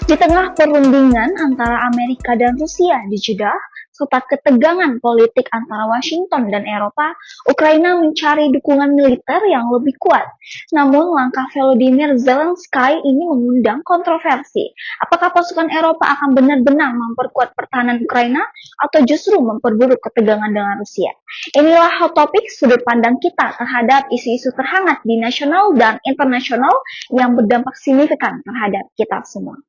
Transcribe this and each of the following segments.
Di tengah perundingan antara Amerika dan Rusia di Jeddah, serta ketegangan politik antara Washington dan Eropa, Ukraina mencari dukungan militer yang lebih kuat. Namun, langkah Volodymyr Zelensky ini mengundang kontroversi. Apakah pasukan Eropa akan benar-benar memperkuat pertahanan Ukraina atau justru memperburuk ketegangan dengan Rusia? Inilah hot topic sudut pandang kita terhadap isu-isu terhangat di nasional dan internasional yang berdampak signifikan terhadap kita semua.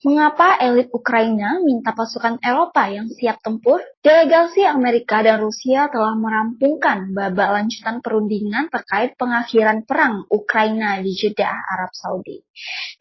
Mengapa elit Ukraina minta pasukan Eropa yang siap tempur? Delegasi Amerika dan Rusia telah merampungkan babak lanjutan perundingan terkait pengakhiran perang Ukraina di Jeddah, Arab Saudi.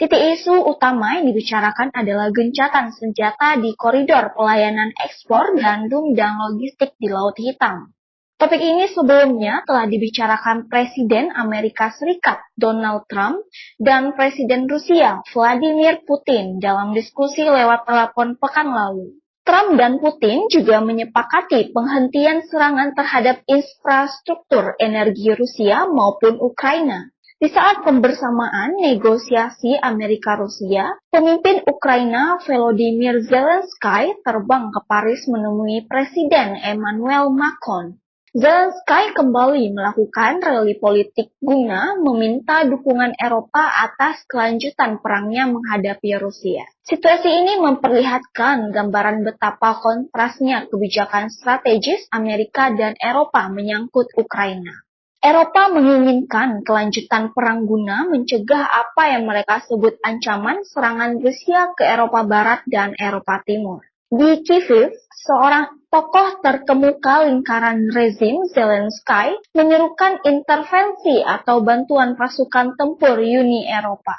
Titik isu utama yang dibicarakan adalah gencatan senjata di koridor pelayanan ekspor gandum dan logistik di Laut Hitam. Topik ini sebelumnya telah dibicarakan Presiden Amerika Serikat Donald Trump dan Presiden Rusia Vladimir Putin dalam diskusi lewat telepon pekan lalu. Trump dan Putin juga menyepakati penghentian serangan terhadap infrastruktur energi Rusia maupun Ukraina. Di saat pembersamaan negosiasi Amerika-Rusia, pemimpin Ukraina Volodymyr Zelensky terbang ke Paris menemui Presiden Emmanuel Macron. Zelensky kembali melakukan rally politik guna meminta dukungan Eropa atas kelanjutan perangnya menghadapi Rusia. Situasi ini memperlihatkan gambaran betapa kontrasnya kebijakan strategis Amerika dan Eropa menyangkut Ukraina. Eropa menginginkan kelanjutan perang guna mencegah apa yang mereka sebut ancaman serangan Rusia ke Eropa Barat dan Eropa Timur. Di Kyiv, seorang tokoh terkemuka lingkaran rezim Zelensky menyerukan intervensi atau bantuan pasukan tempur Uni Eropa.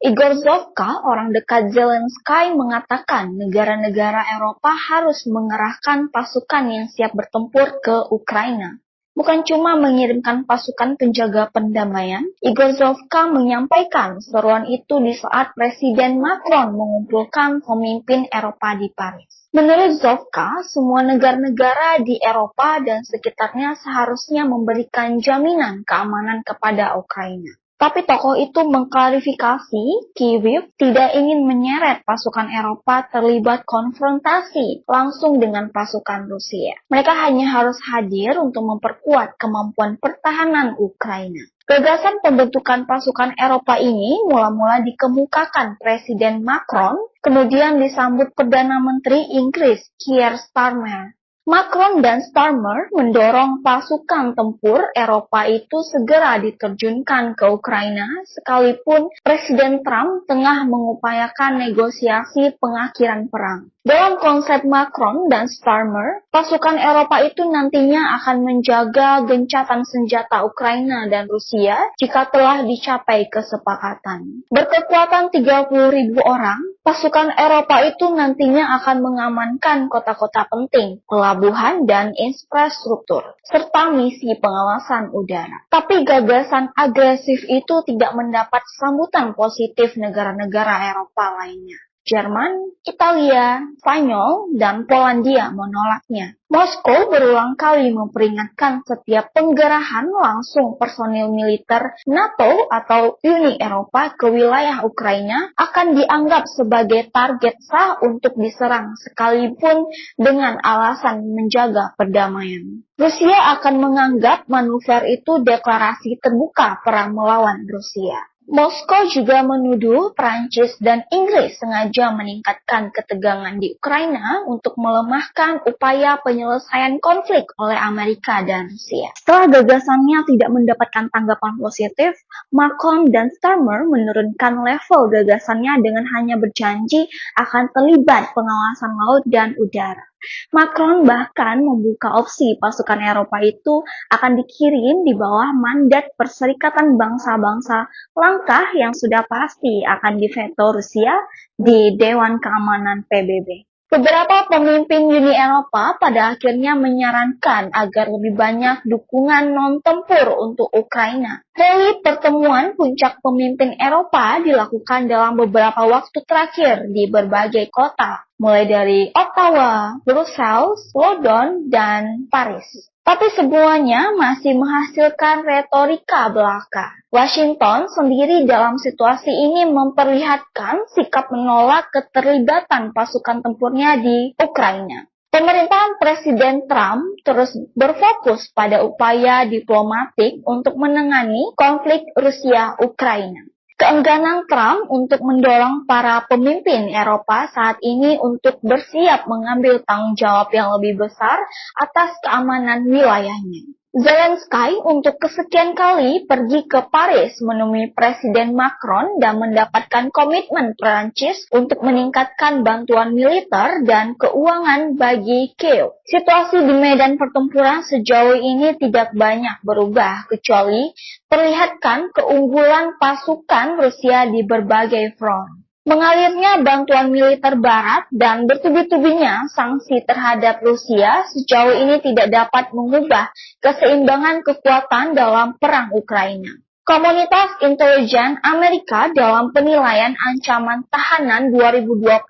Igor Zovka, orang dekat Zelensky, mengatakan negara-negara Eropa harus mengerahkan pasukan yang siap bertempur ke Ukraina. Bukan cuma mengirimkan pasukan penjaga pendamaian, Igor Zovka menyampaikan seruan itu di saat Presiden Macron mengumpulkan pemimpin Eropa di Paris. Menurut Zovka, semua negara-negara di Eropa dan sekitarnya seharusnya memberikan jaminan keamanan kepada Ukraina. Tapi tokoh itu mengklarifikasi, Kyiv tidak ingin menyeret pasukan Eropa terlibat konfrontasi langsung dengan pasukan Rusia. Mereka hanya harus hadir untuk memperkuat kemampuan pertahanan Ukraina. Gagasan pembentukan pasukan Eropa ini mula-mula dikemukakan Presiden Macron, kemudian disambut Perdana Menteri Inggris Keir Starmer. Macron dan Starmer mendorong pasukan tempur Eropa itu segera diterjunkan ke Ukraina, sekalipun Presiden Trump tengah mengupayakan negosiasi pengakhiran perang. Dalam konsep Macron dan Starmer, pasukan Eropa itu nantinya akan menjaga gencatan senjata Ukraina dan Rusia jika telah dicapai kesepakatan. Berkekuatan 30.000 orang, pasukan Eropa itu nantinya akan mengamankan kota-kota penting, pelabuhan dan infrastruktur, serta misi pengawasan udara. Tapi gagasan agresif itu tidak mendapat sambutan positif negara-negara Eropa lainnya. Jerman, Italia, Spanyol, dan Polandia menolaknya. Moskow berulang kali memperingatkan setiap penggerahan langsung personil militer NATO atau Uni Eropa ke wilayah Ukraina akan dianggap sebagai target sah untuk diserang sekalipun dengan alasan menjaga perdamaian. Rusia akan menganggap manuver itu deklarasi terbuka perang melawan Rusia. Moskow juga menuduh Prancis dan Inggris sengaja meningkatkan ketegangan di Ukraina untuk melemahkan upaya penyelesaian konflik oleh Amerika dan Rusia. Setelah gagasannya tidak mendapatkan tanggapan positif, Macron dan Starmer menurunkan level gagasannya dengan hanya berjanji akan terlibat pengawasan laut dan udara. Macron bahkan membuka opsi pasukan Eropa itu akan dikirim di bawah mandat Perserikatan Bangsa-Bangsa, langkah yang sudah pasti akan diveto Rusia di Dewan Keamanan PBB. Beberapa pemimpin Uni Eropa pada akhirnya menyarankan agar lebih banyak dukungan non-tempur untuk Ukraina. Rally pertemuan puncak pemimpin Eropa dilakukan dalam beberapa waktu terakhir di berbagai kota, mulai dari Ottawa, Brussels, London, dan Paris. Tapi semuanya masih menghasilkan retorika belaka. Washington sendiri dalam situasi ini memperlihatkan sikap menolak keterlibatan pasukan tempurnya di Ukraina. Pemerintahan Presiden Trump terus berfokus pada upaya diplomatik untuk menangani konflik Rusia-Ukraina. Keengganan Trump untuk mendorong para pemimpin Eropa saat ini untuk bersiap mengambil tanggung jawab yang lebih besar atas keamanan wilayahnya. Zelensky untuk kesekian kali pergi ke Paris menemui Presiden Macron dan mendapatkan komitmen Prancis untuk meningkatkan bantuan militer dan keuangan bagi Kiev. Situasi di medan pertempuran sejauh ini tidak banyak berubah, kecuali perlihatkan keunggulan pasukan Rusia di berbagai front. Mengalirnya bantuan militer barat dan bertubi-tubinya sanksi terhadap Rusia sejauh ini tidak dapat mengubah keseimbangan kekuatan dalam perang Ukraina. Komunitas intelijen Amerika dalam penilaian ancaman tahanan 2025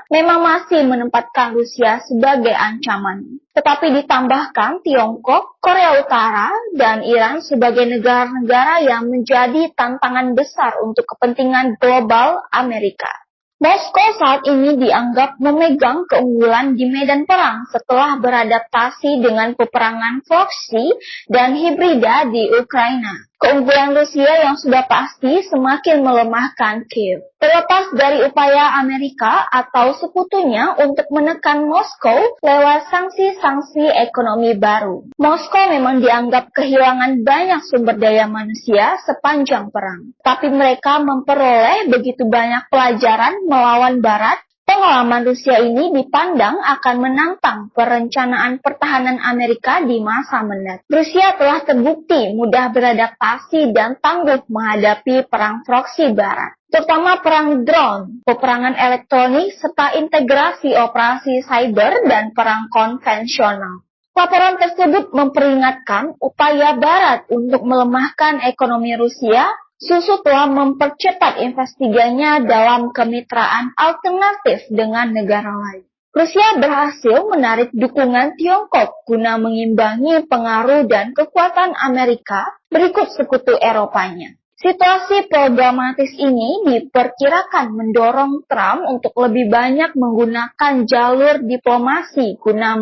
memang masih menempatkan Rusia sebagai ancaman. Tetapi ditambahkan Tiongkok, Korea Utara, dan Iran sebagai negara-negara yang menjadi tantangan besar untuk kepentingan global Amerika. Moskow saat ini dianggap memegang keunggulan di medan perang setelah beradaptasi dengan peperangan proksi dan hibrida di Ukraina. Keunggulan Rusia yang sudah pasti semakin melemahkan Kiev. Terlepas dari upaya Amerika atau sekutunya untuk menekan Moskow lewat sanksi-sanksi ekonomi baru. Moskow memang dianggap kehilangan banyak sumber daya manusia sepanjang perang. Tapi mereka memperoleh begitu banyak pelajaran melawan Barat. Pengalaman Rusia ini dipandang akan menantang perencanaan pertahanan Amerika di masa mendatang. Rusia telah terbukti mudah beradaptasi dan tangguh menghadapi perang proksi Barat, terutama perang drone, peperangan elektronik, serta integrasi operasi cyber dan perang konvensional. Laporan tersebut memperingatkan upaya Barat untuk melemahkan ekonomi Rusia. Susu telah mempercepat investigasinya dalam kemitraan alternatif dengan negara lain. Rusia berhasil menarik dukungan Tiongkok guna mengimbangi pengaruh dan kekuatan Amerika berikut sekutu Eropanya. Situasi problematis ini diperkirakan mendorong Trump untuk lebih banyak menggunakan jalur diplomasi guna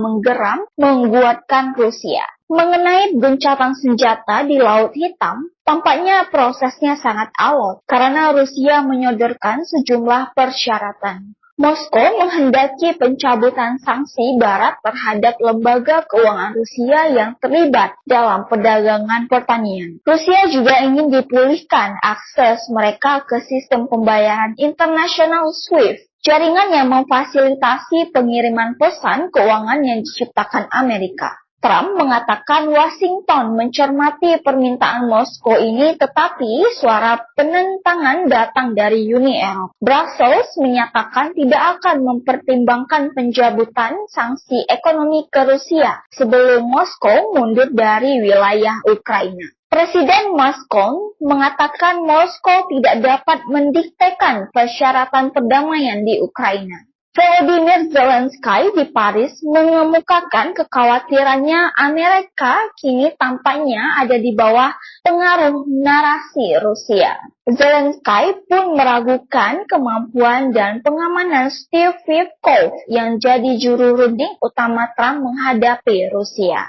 menguatkan Rusia. Mengenai gencatan senjata di Laut Hitam, tampaknya prosesnya sangat alot karena Rusia menyodorkan sejumlah persyaratan. Moskow menghendaki pencabutan sanksi Barat terhadap lembaga keuangan Rusia yang terlibat dalam perdagangan pertanian. Rusia juga ingin dipulihkan akses mereka ke sistem pembayaran internasional SWIFT, jaringan yang memfasilitasi pengiriman pesan keuangan yang diciptakan Amerika. Trump mengatakan Washington mencermati permintaan Moskow ini, tetapi suara penentangan datang dari Uni Eropa. Brussels menyatakan tidak akan mempertimbangkan pencabutan sanksi ekonomi ke Rusia sebelum Moskow mundur dari wilayah Ukraina. Presiden Macron mengatakan Moskow tidak dapat mendiktekan persyaratan perdamaian di Ukraina. Volodymyr Zelensky di Paris mengemukakan kekhawatirannya Amerika kini tampaknya ada di bawah pengaruh narasi Rusia. Zelensky pun meragukan kemampuan dan pengamanan Steve Witkoff yang jadi juru runding utama Trump menghadapi Rusia.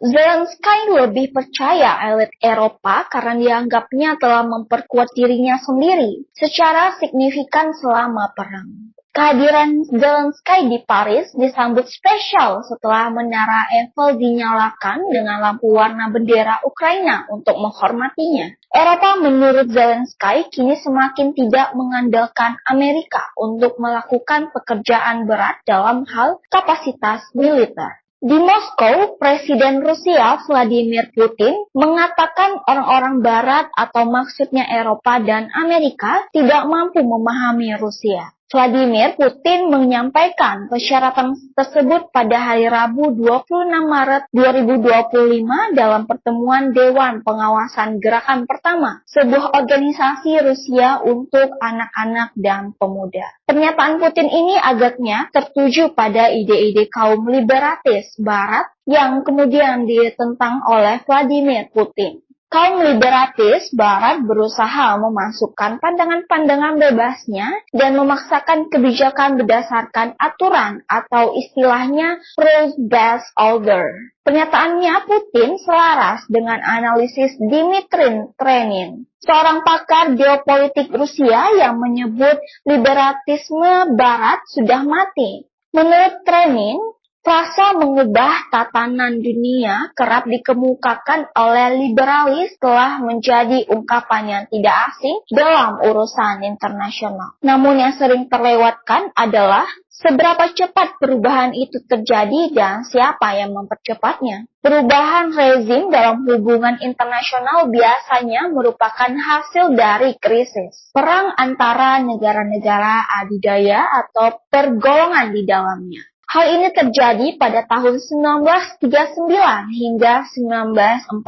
Zelensky lebih percaya elit Eropa karena dianggapnya telah memperkuat dirinya sendiri secara signifikan selama perang. Kehadiran Zelensky di Paris disambut spesial setelah menara Eiffel dinyalakan dengan lampu warna bendera Ukraina untuk menghormatinya. Eropa menurut Zelensky kini semakin tidak mengandalkan Amerika untuk melakukan pekerjaan berat dalam hal kapasitas militer. Di Moskow, Presiden Rusia Vladimir Putin mengatakan orang-orang Barat atau maksudnya Eropa dan Amerika tidak mampu memahami Rusia. Vladimir Putin menyampaikan persyaratan tersebut pada hari Rabu 26 Maret 2025 dalam pertemuan Dewan Pengawasan Gerakan Pertama, sebuah organisasi Rusia untuk anak-anak dan pemuda. Pernyataan Putin ini agaknya tertuju pada ide-ide kaum liberatis Barat yang kemudian ditentang oleh Vladimir Putin. Kaum liberatis Barat berusaha memasukkan pandangan-pandangan bebasnya dan memaksakan kebijakan berdasarkan aturan atau istilahnya rules-based order. Pernyataannya Putin selaras dengan analisis Dmitry Trenin, seorang pakar geopolitik Rusia yang menyebut liberatisme Barat sudah mati. Menurut Trenin, frasa mengubah tatanan dunia kerap dikemukakan oleh liberalis telah menjadi ungkapan yang tidak asing dalam urusan internasional. Namun yang sering terlewatkan adalah seberapa cepat perubahan itu terjadi dan siapa yang mempercepatnya. Perubahan rezim dalam hubungan internasional biasanya merupakan hasil dari krisis, perang antara negara-negara adidaya atau pergolongan di dalamnya. Hal ini terjadi pada tahun 1939 hingga 1945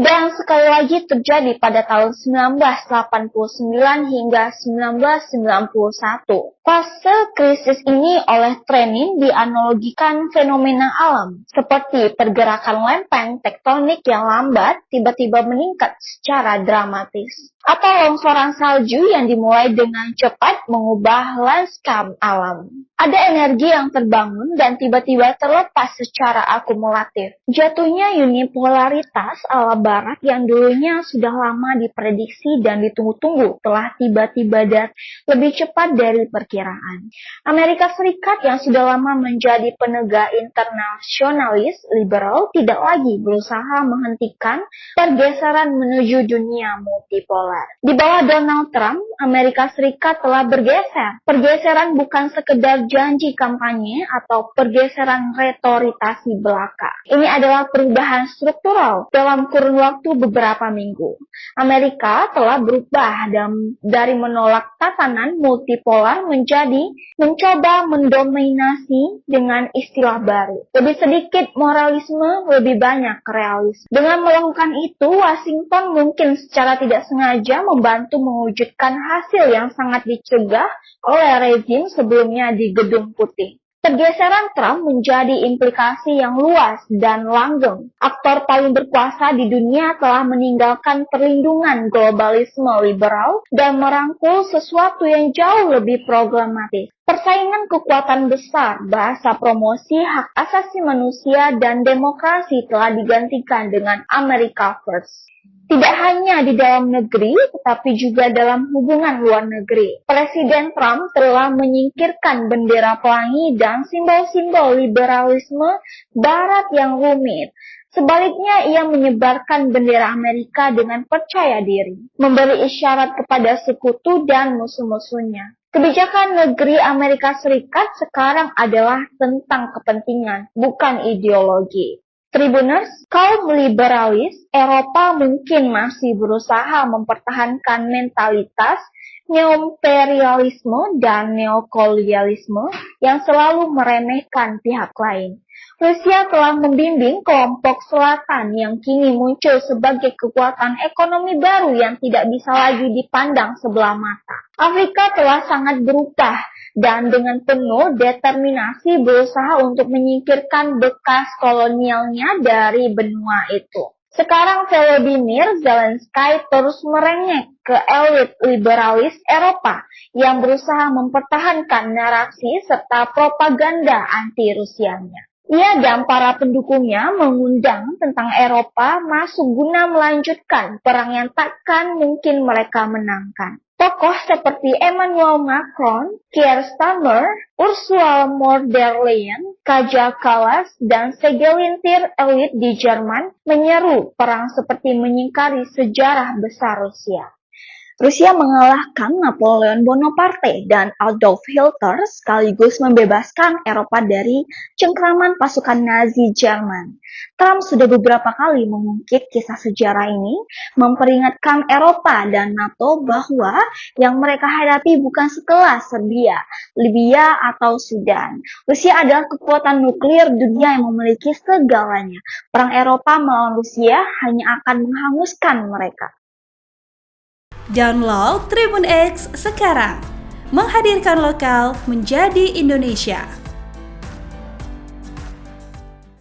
dan sekali lagi terjadi pada tahun 1989 hingga 1991. Fase krisis ini oleh Trenin dianalogikan fenomena alam, seperti pergerakan lempeng tektonik yang lambat tiba-tiba meningkat secara dramatis, atau longsoran salju yang dimulai dengan cepat mengubah lanskap alam. Ada energi yang terbangun dan tiba-tiba terlepas secara akumulatif. Jatuhnya unipolaritas ala Barat yang dulunya sudah lama diprediksi dan ditunggu-tunggu telah tiba-tiba dan lebih cepat dari perkiraan. Amerika Serikat yang sudah lama menjadi penegak internasionalis liberal tidak lagi berusaha menghentikan pergeseran menuju dunia multipolar. Di bawah Donald Trump, Amerika Serikat telah bergeser. Pergeseran bukan sekedar janji kampanye atau pergeseran retoritasi belaka. Ini adalah perubahan struktural dalam kurun waktu beberapa minggu. Amerika telah berubah dari menolak tatanan multipolar menjadi mencoba mendominasi dengan istilah baru. Lebih sedikit moralisme, lebih banyak realisme. Dengan melakukan itu, Washington mungkin secara tidak sengaja membantu mewujudkan hasil yang sangat dicegah oleh rezim sebelumnya di Gedung Putih. Pergeseran Trump menjadi implikasi yang luas dan langgeng. Aktor paling berkuasa di dunia telah meninggalkan perlindungan globalisme liberal dan merangkul sesuatu yang jauh lebih programatis. Persaingan kekuatan besar, bahasa promosi hak asasi manusia dan demokrasi telah digantikan dengan America First. Tidak hanya di dalam negeri, tetapi juga dalam hubungan luar negeri. Presiden Trump telah menyingkirkan bendera pelangi dan simbol-simbol liberalisme Barat yang rumit. Sebaliknya, ia menyebarkan bendera Amerika dengan percaya diri, memberi isyarat kepada sekutu dan musuh-musuhnya. Kebijakan negeri Amerika Serikat sekarang adalah tentang kepentingan, bukan ideologi. Tribuners, kaum liberalis Eropa mungkin masih berusaha mempertahankan mentalitas neoimperialisme dan neokolonialisme yang selalu meremehkan pihak lain. Rusia telah membimbing kelompok selatan yang kini muncul sebagai kekuatan ekonomi baru yang tidak bisa lagi dipandang sebelah mata. Afrika telah sangat berubah dan dengan penuh determinasi berusaha untuk menyingkirkan bekas kolonialnya dari benua itu. Sekarang Volodymyr Zelensky terus merengek ke elit liberalis Eropa yang berusaha mempertahankan narasi serta propaganda anti-Rusianya. Ia dan para pendukungnya mengundang tentang Eropa masuk guna melanjutkan perang yang takkan mungkin mereka menangkan. Tokoh seperti Emmanuel Macron, Keir Starmer, Ursula von der Leyen, Kaja Kallas, dan segelintir elit di Jerman menyeru perang seperti menyingkari sejarah besar Rusia. Rusia mengalahkan Napoleon Bonaparte dan Adolf Hitler sekaligus membebaskan Eropa dari cengkraman pasukan Nazi Jerman. Trump sudah beberapa kali mengungkit kisah sejarah ini, memperingatkan Eropa dan NATO bahwa yang mereka hadapi bukan sekelas Serbia, Libya, atau Sudan. Rusia adalah kekuatan nuklir dunia yang memiliki segalanya. Perang Eropa melawan Rusia hanya akan menghanguskan mereka. Download Tribun X sekarang, menghadirkan lokal menjadi Indonesia.